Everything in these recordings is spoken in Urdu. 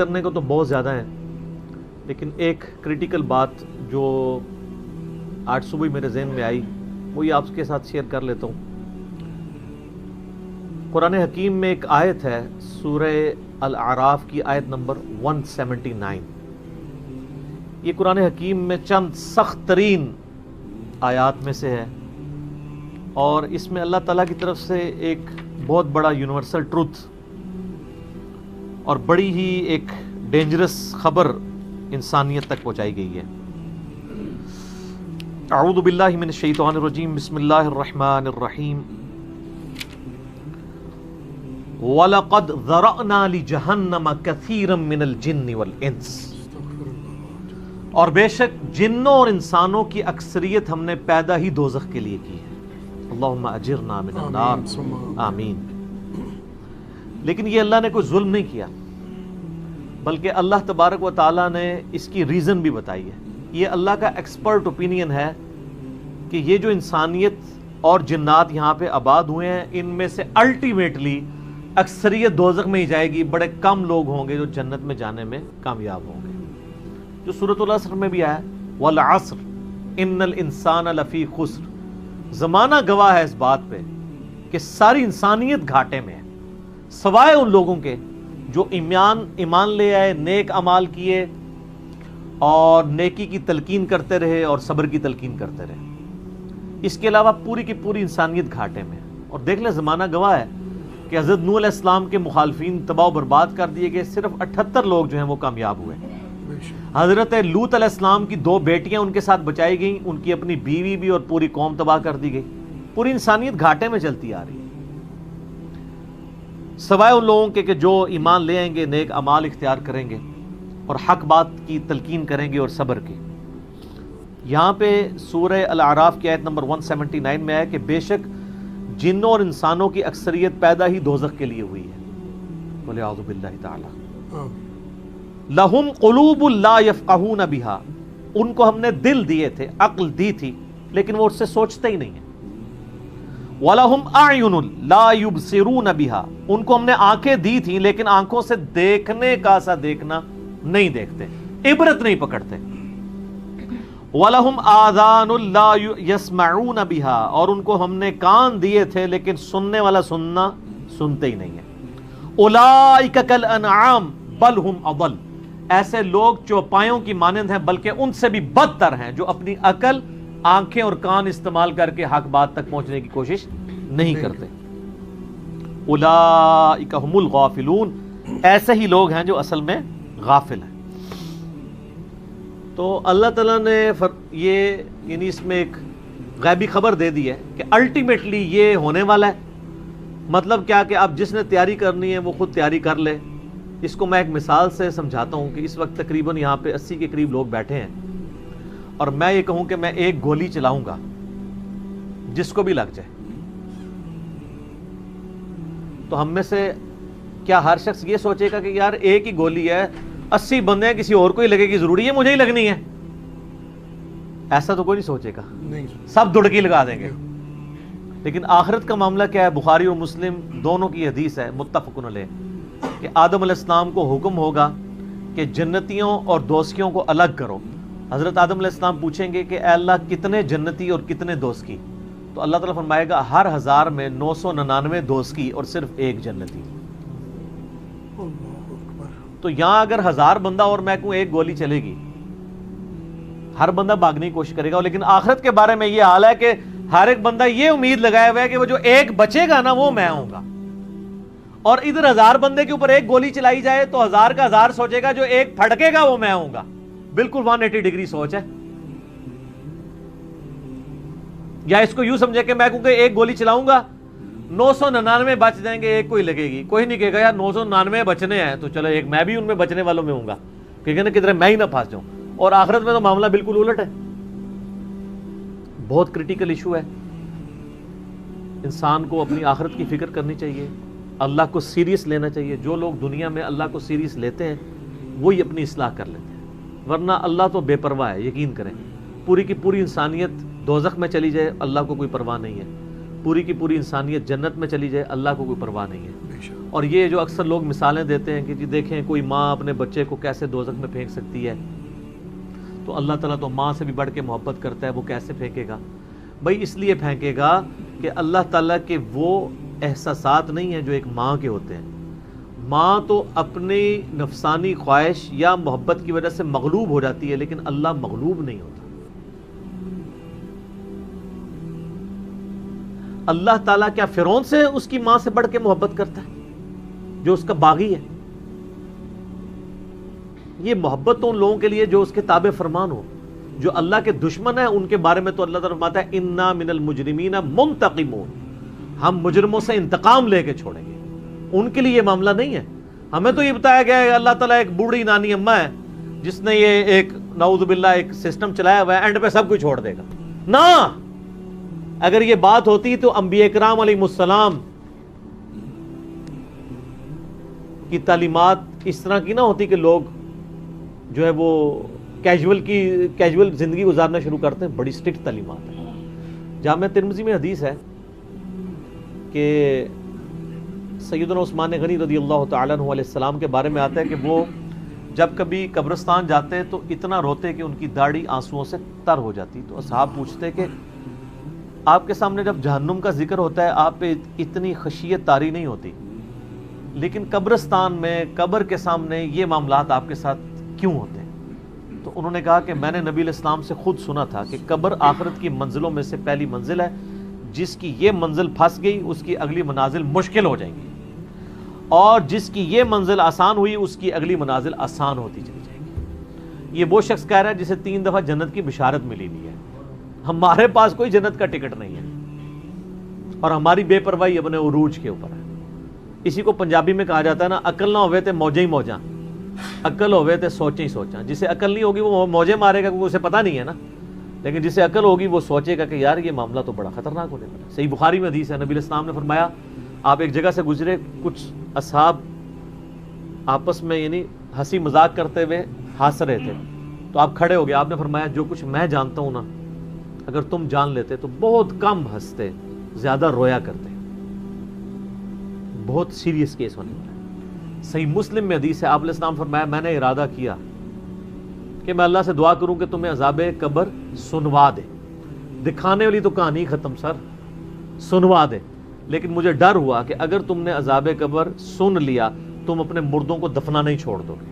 کرنے کو تو بہت زیادہ ہیں، لیکن ایک کریٹیکل بات جو آج صبح میرے ذہن میں آئی وہی آپ کے ساتھ شیئر کر لیتا ہوں۔ قرآن حکیم میں ایک آیت ہے، سورہ الاعراف کی آیت نمبر 179۔ یہ قرآن حکیم میں چند سخت ترین آیات میں سے ہے، اور اس میں اللہ تعالیٰ کی طرف سے ایک بہت بڑا یونیورسل ٹروتھ اور بڑی ہی ایک ڈینجرس خبر انسانیت تک پہنچائی گئی ہے۔ اعوذ باللہ من الشیطان الرجیم، بسم اللہ الرحمن الرحیم۔ وَلَقَدْ ذَرَأْنَا لِجَهَنَّمَ كَثِيرًا مِنَ الْجِنِّ وَالْإِنسِ، اور بے شک جنوں اور انسانوں کی اکثریت ہم نے پیدا ہی دوزخ کے لیے کی ہے۔ اللہم اجرنا من النار، آمین۔ لیکن یہ اللہ نے کوئی ظلم نہیں کیا، بلکہ اللہ تبارک و تعالیٰ نے اس کی ریزن بھی بتائی ہے۔ یہ اللہ کا ایکسپرٹ اوپینین ہے کہ یہ جو انسانیت اور جنات یہاں پہ آباد ہوئے ہیں، ان میں سے الٹیمیٹلی اکثریت دوزخ میں ہی جائے گی، بڑے کم لوگ ہوں گے جو جنت میں جانے میں کامیاب ہوں گے۔ جو سورۃ العصر میں بھی آیا، والعصر ان الانسان لفی خسر، زمانہ گواہ ہے اس بات پہ کہ ساری انسانیت گھاٹے میں ہے، سوائے ان لوگوں کے جو ایمان لے آئے، نیک اعمال کیے اور نیکی کی تلقین کرتے رہے اور صبر کی تلقین کرتے رہے۔ اس کے علاوہ پوری کی پوری انسانیت گھاٹے میں ہے۔ اور دیکھ لیں، زمانہ گواہ ہے کہ حضرت نوح علیہ السلام کے مخالفین تباہ و برباد کر دیے گئے، صرف 78 لوگ جو ہیں وہ کامیاب ہوئے۔ حضرت لوط علیہ السلام کی 2 بیٹیاں ان کے ساتھ بچائی گئیں، ان کی اپنی بیوی بھی اور پوری قوم تباہ کر دی گئی۔ پوری انسانیت گھاٹے میں چلتی آ رہی ہے، سوائے ان لوگوں کے کہ جو ایمان لے آئیں گے، نیک اعمال اختیار کریں گے اور حق بات کی تلقین کریں گے اور صبر کی۔ یہاں پہ سورہ الاعراف کی آیت نمبر 179 میں ہے کہ بے شک جنوں اور انسانوں کی اکثریت پیدا ہی دوزخ کے لیے ہوئی ہے۔ بولے اعوذ باللہ تعالی۔ لہم قلوب لا یفقہون بہا، ان کو ہم نے دل دیے تھے، عقل دی تھی، لیکن وہ اس سے سوچتے ہی نہیں ہیں۔ وَلَهُمْ أَعْيُنٌ لَا يُبْصِرُونَ بِهَا، ان کو ہم نے آنکھیں دی تھیں لیکن آنکھوں سے دیکھنے کا سا دیکھنا نہیں دیکھتے، عبرت نہیں پکڑتے۔ وَلَهُمْ آذَانٌ لَا يَسْمَعُونَ بِهَا، اور ان کو ہم نے کان دیے تھے لیکن سننے والا سننا سنتے ہی نہیں ہے۔ أُولَئِكَ كَالْأَنْعَامِ بَلْ هُمْ أَضَلُّ، ایسے لوگ چوپایوں کی مانند ہیں بلکہ ان سے بھی بدتر ہیں، جو اپنی عقل، آنکھیں اور کان استعمال کر کے حق بات تک پہنچنے کی کوشش نہیں کرتے۔ اولئک هم الغافلون، ایسے ہی لوگ ہیں جو اصل میں غافل ہیں۔ تو اللہ تعالیٰ نے یہ یعنی اس میں ایک غیبی خبر دے دی ہے کہ الٹیمیٹلی یہ ہونے والا ہے۔ مطلب کیا کہ اب جس نے تیاری کرنی ہے وہ خود تیاری کر لے۔ اس کو میں ایک مثال سے سمجھاتا ہوں کہ اس وقت تقریباً یہاں پہ 80 کے قریب لوگ بیٹھے ہیں، اور میں یہ کہوں کہ میں ایک گولی چلاؤں گا، جس کو بھی لگ جائے، تو ہم میں سے کیا ہر شخص یہ سوچے گا کہ یار ایک ہی گولی ہے، 80 بندے ہیں، کسی اور کو ہی لگے گی، ضروری ہے مجھے ہی لگنی ہے؟ ایسا تو کوئی نہیں سوچے گا، سب دڑکی لگا دیں گے۔ لیکن آخرت کا معاملہ کیا ہے؟ بخاری اور مسلم دونوں کی حدیث ہے، متفق علیہ، کہ آدم علیہ السلام کو حکم ہوگا کہ جنتیوں اور دوزخیوں کو الگ کرو۔ حضرت آدم علیہ السلام پوچھیں گے کہ اے اللہ کتنے جنتی اور کتنے دوزخی؟ تو اللہ تعالیٰ فرمائے گا ہر 1000 میں 999 دوزخی اور صرف 1 جنتی۔ تو یہاں اگر 1000 بندہ اور میں کہوں ایک گولی چلے گی، ہر بندہ بھاگنے کی کوشش کرے گا، لیکن آخرت کے بارے میں یہ حال ہے کہ ہر ایک بندہ یہ امید لگایا ہوا ہے کہ وہ جو ایک بچے گا نا وہ میں ہوں گا۔ اور ادھر 1000 بندے کے اوپر ایک گولی چلائی جائے تو 1000 کا 1000 سوچے گا جو ایک پھڑکے گا وہ میں ہوں گا۔ بالکل 180 ڈگری سوچ ہے۔ یا اس کو یوں سمجھے کہ میں کہوں کہ ایک گولی چلاؤں گا، 999 بچ جائیں گے، ایک کوئی لگے گی، کوئی نہیں کہے گا یار 999 بچنے ہیں تو چلو ایک میں بھی ان میں بچنے والوں میں ہوں گا، کہے نا کدھر میں ہی نہ پھنس جاؤں۔ اور آخرت میں تو معاملہ بالکل الٹ ہے۔ بہت کریٹیکل ایشو ہے۔ انسان کو اپنی آخرت کی فکر کرنی چاہیے، اللہ کو سیریس لینا چاہیے۔ جو لوگ دنیا میں اللہ کو سیریس لیتے ہیں وہی اپنی اصلاح کر لیتے ہیں، ورنہ اللہ تو بے پرواہ ہے۔ یقین کریں، پوری کی پوری انسانیت دوزخ میں چلی جائے اللہ کو کوئی پرواہ نہیں ہے، پوری کی پوری انسانیت جنت میں چلی جائے اللہ کو کوئی پرواہ نہیں ہے۔ اور یہ جو اکثر لوگ مثالیں دیتے ہیں کہ جی دیکھیں کوئی ماں اپنے بچے کو کیسے دوزخ میں پھینک سکتی ہے، تو اللہ تعالیٰ تو ماں سے بھی بڑھ کے محبت کرتا ہے، وہ کیسے پھینکے گا؟ بھائی اس لیے پھینکے گا کہ اللہ تعالیٰ کے وہ احساسات نہیں ہیں جو ایک ماں کے ہوتے ہیں۔ ماں تو اپنی نفسانی خواہش یا محبت کی وجہ سے مغلوب ہو جاتی ہے، لیکن اللہ مغلوب نہیں ہوتا۔ اللہ تعالیٰ کیا فرعون سے اس کی ماں سے بڑھ کے محبت کرتا ہے جو اس کا باغی ہے؟ یہ محبت تو ان لوگوں کے لیے جو اس کے تابع فرمان ہو۔ جو اللہ کے دشمن ہیں ان کے بارے میں تو اللہ تعالیٰ فرماتا ہے انا من المجرمین منتقمون، ہم مجرموں سے انتقام لے کے چھوڑیں گے۔ ان کے لیے یہ معاملہ نہیں ہے۔ ہمیں تو یہ بتایا گیا ہے اللہ تعالیٰ ایک بوڑھی نانی اماں ہے جس نے یہ ایک نعوذ باللہ ایک سسٹم چلایا ہوا ہے، اینڈ پہ سب کچھ چھوڑ دے گا۔ نہ، اگر یہ بات ہوتی تو انبیاء کرام علیہ السلام کی تعلیمات اس طرح کی نہ ہوتی کہ لوگ جو ہے وہ کیجول زندگی گزارنا شروع کرتے ہیں۔ بڑی سٹرکٹ تعلیمات ہے۔ جامعہ ترمذی میں حدیث ہے کہ سیدنا عثمان غنی رضی اللہ تعالیٰ عنہ علیہ السلام کے بارے میں آتا ہے کہ وہ جب کبھی قبرستان جاتے تو اتنا روتے کہ ان کی داڑھی آنسوؤں سے تر ہو جاتی۔ تو اصحاب پوچھتے کہ آپ کے سامنے جب جہنم کا ذکر ہوتا ہے آپ پہ اتنی خشیت طاری نہیں ہوتی، لیکن قبرستان میں قبر کے سامنے یہ معاملات آپ کے ساتھ کیوں ہوتے ہیں؟ تو انہوں نے کہا کہ میں نے نبی علیہ السلام سے خود سنا تھا کہ قبر آخرت کی منزلوں میں سے پہلی منزل ہے، جس کی یہ منزل پھنس گئی اس کی اگلی منازل مشکل ہو جائیں گی، اور جس کی یہ منزل آسان ہوئی اس کی اگلی منازل آسان ہوتی چلی جائے گی۔ یہ وہ شخص کہہ رہا ہے جسے 3 دفعہ جنت کی بشارت ملی ہوئی ہے۔ ہمارے پاس کوئی جنت کا ٹکٹ نہیں ہے، اور ہماری بے پرواہی اپنے عروج کے اوپر ہے۔ اسی کو پنجابی میں کہا جاتا ہے نا، عقل نہ ہوئے تے موجیں ہی موجاں، عقل ہوئے تے سوچیں ہی سوچاں۔ جسے عقل نہیں ہوگی وہ موجیں مارے گا کیونکہ اسے پتہ نہیں ہے نا، لیکن جسے عقل ہوگی وہ سوچے گا کہ یار یہ معاملہ تو بڑا خطرناک ہونے والا ہے۔ صحیح بخاری میں حدیث ہے، نبی علیہ السلام نے فرمایا آپ ایک جگہ سے گزرے، کچھ اصحاب آپس میں یعنی ہنسی مذاق کرتے ہوئے ہنس رہے تھے، تو آپ کھڑے ہو گئے، آپ نے فرمایا جو کچھ میں جانتا ہوں نا اگر تم جان لیتے تو بہت کم ہنستے، زیادہ رویا کرتے۔ بہت سیریس کیس ہونے والا ہے۔ صحیح مسلم میں حدیث ہے، آپ علیہ السلام فرمایا میں نے ارادہ کیا کہ میں اللہ سے دعا کروں کہ تمہیں عذاب قبر سنوا دے۔ دکھانے والی تو کہانی ختم سر، سنوا دے، لیکن مجھے ڈر ہوا کہ اگر تم نے عذاب قبر سن لیا تم اپنے مردوں کو دفنا نہیں چھوڑ دو گے،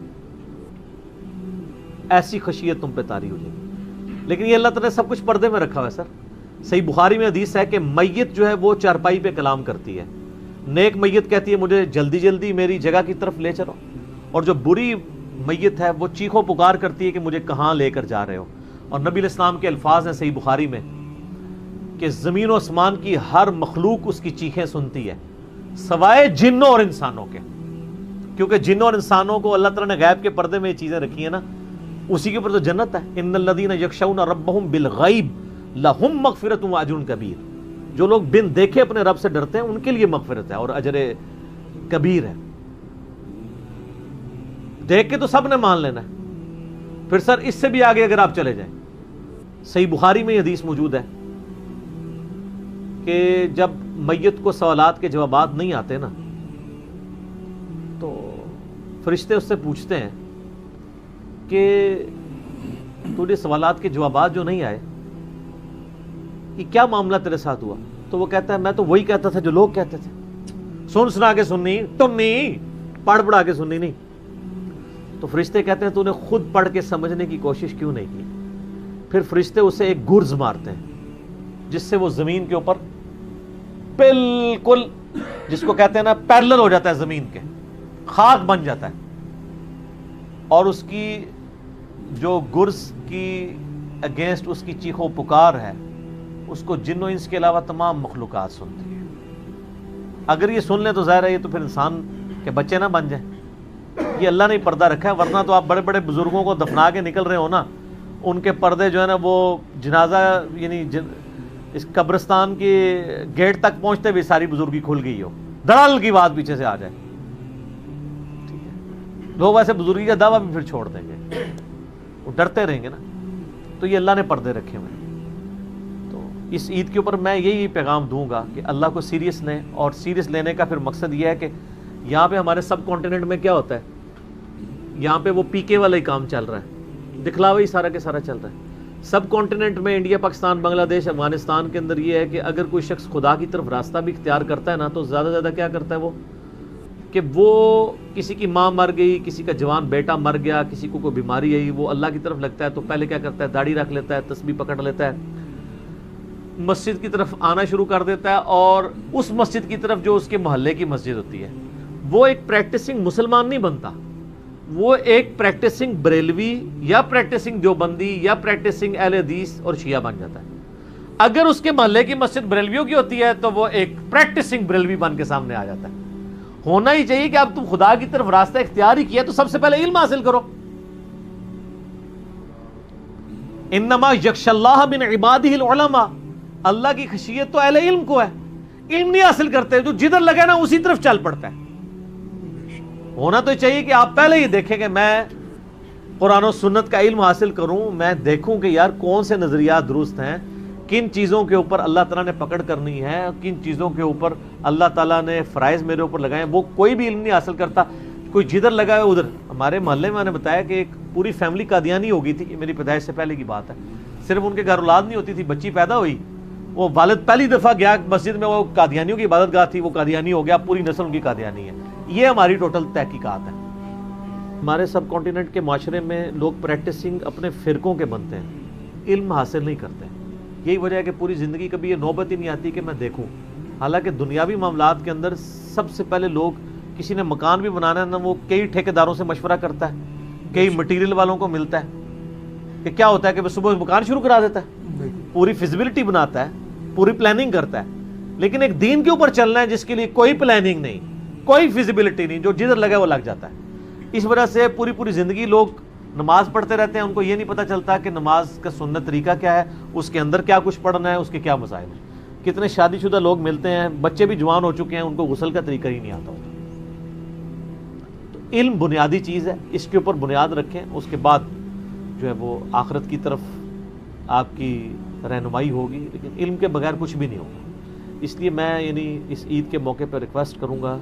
ایسی خشیت تم پہ طاری ہو جائے گی۔ لیکن یہ اللہ تعالیٰ نے سب کچھ پردے میں رکھا ہوا ہے سر۔ صحیح بخاری میں حدیث ہے کہ میت جو ہے وہ چارپائی پہ کلام کرتی ہے، نیک میت کہتی ہے مجھے جلدی جلدی میری جگہ کی طرف لے چلو، اور جو بری میت ہے وہ چیخو پکار کرتی ہے کہ مجھے کہاں لے کر جا رہے ہو۔ اور نبی علیہ السلام کے الفاظ ہیں صحیح بخاری میں کہ زمین و آسمان کی ہر مخلوق اس کی چیخیں سنتی ہے سوائے جنوں اور انسانوں کے، کیونکہ جنوں اور انسانوں کو اللہ تعالیٰ نے غیب کے پردے میں یہ چیزیں رکھی ہیں نا، اسی کے اوپر تو جنت ہے۔ ان الذین یخشون ربہم بالغیب لہم مغفرۃ واجر کبیر، جو لوگ بن دیکھے اپنے رب سے ڈرتے ہیں ان کے لیے مغفرت ہے اور اجر کبیر ہے۔ دیکھ کے تو سب نے مان لینا ہے، پھر سر اس سے بھی آگے اگر آپ چلے جائیں، صحیح بخاری میں یہ حدیث موجود ہے کہ جب میت کو سوالات کے جوابات نہیں آتے نا تو فرشتے اس سے پوچھتے ہیں کہ تجھے سوالات کے جوابات جو نہیں آئے یہ کیا معاملہ تیرے ساتھ ہوا؟ تو وہ کہتا ہے میں تو وہی کہتا تھا جو لوگ کہتے تھے، سن سنا کے سننی، ٹنی پڑھ پڑھا کے سننی نہیں۔ تو فرشتے کہتے ہیں تو نے خود پڑھ کے سمجھنے کی کوشش کیوں نہیں کی؟ پھر فرشتے اسے ایک گرز مارتے ہیں جس سے وہ زمین کے اوپر بالکل، جس کو کہتے ہیں نا پیرلل ہو جاتا ہے، زمین کے خاک بن جاتا ہے، اور اس کی جو گرز کی اگینسٹ اس کی چیخ و پکار ہے اس کو جن و انس کے علاوہ تمام مخلوقات سنتی ہیں۔ اگر یہ سن لیں تو ظاہر ہے یہ تو پھر انسان کے بچے نہ بن جائیں۔ یہ اللہ نے پردہ رکھا ہے، ورنہ تو آپ بڑے بڑے بزرگوں کو دفنا کے نکل رہے ہو نا، ان کے پردے جو ہے نا وہ جنازہ یعنی اس قبرستان کے گیٹ تک پہنچتے بھی ساری بزرگی کھل گئی ہو، دڑل کی بات پیچھے سے آ جائے، ٹھیک ہے، لوگ ویسے بزرگی کا دعویٰ بھی پھر چھوڑ دیں گے، وہ ڈرتے رہیں گے نا۔ تو یہ اللہ نے پردے رکھے ہوئے ہیں۔ تو اس عید کے اوپر میں یہی پیغام دوں گا کہ اللہ کو سیریس لیں، اور سیریس لینے کا پھر مقصد یہ ہے کہ یہاں پہ ہمارے سب کانٹیننٹ میں کیا ہوتا ہے؟ یہاں پہ وہ پی کے والا ہی کام چل رہا ہے، دکھلاوا ہی سارا کے سارا چل رہا ہے۔ سب کانٹیننٹ میں انڈیا، پاکستان، بنگلہ دیش، افغانستان کے اندر یہ ہے کہ اگر کوئی شخص خدا کی طرف راستہ بھی اختیار کرتا ہے نا، تو زیادہ زیادہ کیا کرتا ہے وہ کہ وہ کسی کی ماں مر گئی، کسی کا جوان بیٹا مر گیا، کسی کو کوئی بیماری آئی، وہ اللہ کی طرف لگتا ہے تو پہلے کیا کرتا ہے؟ داڑھی رکھ لیتا ہے، تسبیح پکڑ لیتا ہے، مسجد کی طرف آنا شروع کر دیتا ہے، اور اس مسجد کی طرف جو اس کے محلے کی مسجد ہوتی ہے، وہ ایک پریکٹسنگ مسلمان نہیں بنتا، وہ ایک پریکٹسنگ بریلوی یا پریکٹسنگ دیوبندی یا پریکٹسنگ اہل حدیث اور شیعہ بن جاتا ہے۔ اگر اس کے محلے کی مسجد بریلویوں کی ہوتی ہے تو وہ ایک پریکٹسنگ بریلوی بن کے سامنے آ جاتا ہے۔ ہونا ہی چاہیے کہ اب تم خدا کی طرف راستہ اختیار ہی کیا تو سب سے پہلے علم حاصل کرو۔ انما یخشی اللہ من عبادہ العلماء، اللہ کی خشیت تو اہل علم کو ہے۔ علم نہیں حاصل کرتے، جو جدھر لگا نا اسی طرف چل پڑتا ہے۔ ہونا تو چاہیے کہ آپ پہلے ہی دیکھیں کہ میں قرآن و سنت کا علم حاصل کروں، میں دیکھوں کہ یار کون سے نظریات درست ہیں، کن چیزوں کے اوپر اللہ تعالیٰ نے پکڑ کرنی ہے، کن چیزوں کے اوپر اللہ تعالیٰ نے فرائض میرے اوپر لگائے ہیں۔ وہ کوئی بھی علم نہیں حاصل کرتا، کوئی جدھر لگا ہے ادھر۔ ہمارے محلے میں نے بتایا کہ ایک پوری فیملی قادیانی ہو گئی تھی، یہ میری پیدائش سے پہلے کی بات ہے۔ صرف ان کے گھر اولاد نہیں ہوتی تھی، بچی پیدا ہوئی، وہ والد پہلی دفعہ گیا مسجد میں، وہ قادیانیوں کی عبادت گاہ تھی، وہ قادیانی ہو گیا، پوری نسل ان کی قادیانی ہے۔ یہ ہماری ٹوٹل تحقیقات ہے۔ ہمارے سب کانٹیننٹ کے معاشرے میں لوگ پریکٹسنگ اپنے فرقوں کے بنتے ہیں، علم حاصل نہیں کرتے۔ یہی وجہ ہے کہ پوری زندگی کبھی یہ نوبت ہی نہیں آتی کہ میں دیکھوں۔ حالانکہ دنیاوی معاملات کے اندر سب سے پہلے لوگ، کسی نے مکان بھی بنانا ہے نا، وہ کئی ٹھیکیداروں سے مشورہ کرتا ہے، کئی مٹیریل والوں کو ملتا ہے کہ کیا ہوتا ہے کہ وہ صبح مکان شروع کرا دیتا ہے، پوری فیزیبلٹی بناتا ہے، پوری پلاننگ کرتا ہے۔ لیکن ایک دین کے اوپر چلنا ہے جس کے لیے کوئی پلاننگ نہیں، کوئی فیزیبلٹی نہیں، جو جدھر لگا وہ لگ جاتا ہے۔ اس وجہ سے پوری زندگی لوگ نماز پڑھتے رہتے ہیں، ان کو یہ نہیں پتہ چلتا کہ نماز کا سنت طریقہ کیا ہے، اس کے اندر کیا کچھ پڑھنا ہے، اس کے کیا مسائل ہیں۔ کتنے شادی شدہ لوگ ملتے ہیں، بچے بھی جوان ہو چکے ہیں، ان کو غسل کا طریقہ ہی نہیں آتا ہوتا۔ تو علم بنیادی چیز ہے، اس کے اوپر بنیاد رکھیں، اس کے بعد جو ہے وہ آخرت کی طرف آپ کی رہنمائی ہوگی، لیکن علم کے بغیر کچھ بھی نہیں ہوگا۔ اس لیے میں اس عید کے موقع پر ریکویسٹ کروں گا،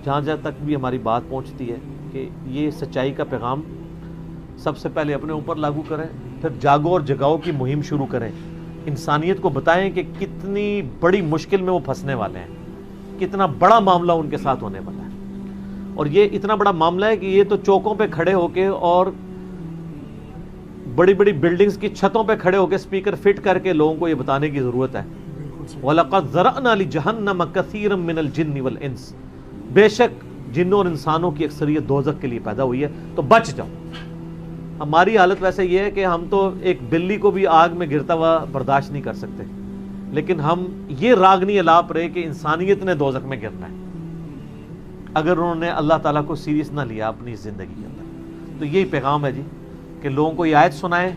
جہاں تک بھی ہماری بات پہنچتی ہے، کہ یہ سچائی کا پیغام سب سے پہلے اپنے اوپر لاگو کریں، پھر جاگو اور جگاؤ کی مہم شروع کریں، انسانیت کو بتائیں کہ کتنی بڑی مشکل میں وہ پھنسنے والے ہیں، کتنا بڑا معاملہ ان کے ساتھ ہونے والا ہے۔ اور یہ اتنا بڑا معاملہ ہے کہ یہ تو چوکوں پہ کھڑے ہو کے اور بڑی بڑی بلڈنگز کی چھتوں پہ کھڑے ہو کے اسپیکر فٹ کر کے لوگوں کو یہ بتانے کی ضرورت ہے۔ وَلَقَدْ ذَرَأْنَا لِجَهَنَّمَ كَثِيرًا مِنَ الْجِنِّ وَالْإِنسِ، بے شک جنوں اور انسانوں کی اکثریت دوزخ کے لیے پیدا ہوئی ہے، تو بچ جاؤ۔ ہماری حالت ویسے یہ ہے کہ ہم تو ایک بلی کو بھی آگ میں گرتا ہوا برداشت نہیں کر سکتے، لیکن ہم یہ راگنی الاپ رہے کہ انسانیت نے دوزخ میں گرنا ہے اگر انہوں نے اللہ تعالیٰ کو سیریس نہ لیا اپنی زندگی کے اندر۔ تو یہی پیغام ہے جی، کہ لوگوں کو یہ آیت سنائیں،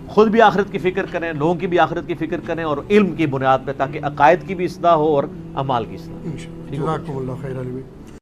خود بھی آخرت کی فکر کریں، لوگوں کی بھی آخرت کی فکر کریں، اور علم کی بنیاد پہ، تاکہ عقائد کی بھی اصلاح ہو اور اعمال کی اصلاح۔ جزاکم اللہ خیر علی۔